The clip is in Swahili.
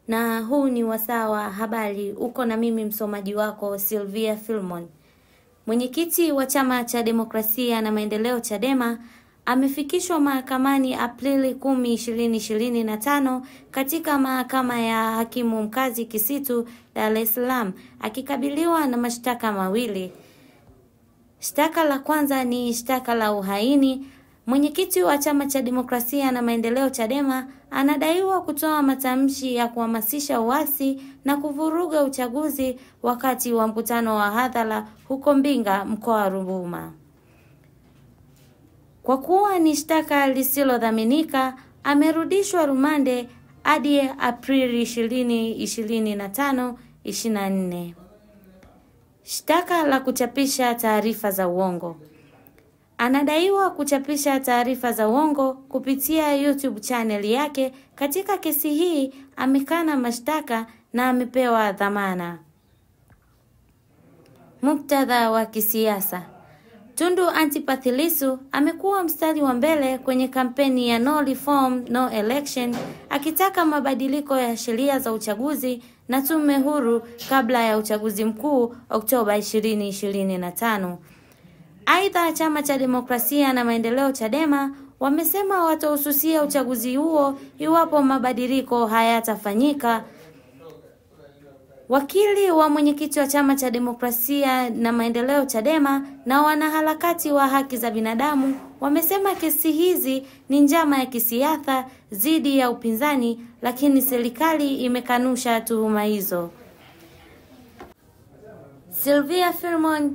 na huu ni wasaa wa habari. Uko na mimi msomaji wako Sylvia Filmon. Mwenyekiti wa Chama cha Demokrasia na Maendeleo Chadema amefikishwa mahakamani Aprili 10, 2025 katika mahakama ya hakimu mkazi Kisitu, Dar es Salaam, akikabiliwa na mashtaka mawili. Shtaka la kwanza ni shtaka la uhaini. Mwenyekiti wa Chama cha Demokrasia na Maendeleo Chadema anadaiwa kutoa matamshi ya kuhamasisha uasi na kuvuruga uchaguzi wakati wa mkutano wa hadhara huko Mbinga, mkoa wa Ruvuma. Kwa kuwa ni shtaka lisilodhaminika, amerudishwa rumande hadi Aprili 20, 2025. Shtaka la kuchapisha taarifa za uongo. Anadaiwa kuchapisha taarifa za uongo kupitia YouTube channel yake. Katika kesi hii amekana mashtaka na amepewa dhamana. Muktadha wa kisiasa. Tundu Antipas Lissu amekuwa mstari wa mbele kwenye kampeni ya No Reform, No Election, akitaka mabadiliko ya sheria za uchaguzi na tume huru kabla ya uchaguzi mkuu Oktoba 2025. Aidha, Chama cha Demokrasia na Maendeleo Chadema wamesema watahususia uchaguzi huo iwapo mabadiliko hayatafanyika. Wakili wa mwenyekiti wa Chama cha Demokrasia na Maendeleo Chadema na wanaharakati wa haki za binadamu wamesema kesi hizi ni njama ya kisiasa dhidi ya upinzani, lakini serikali imekanusha tuhuma hizo. Sylvia Filmon.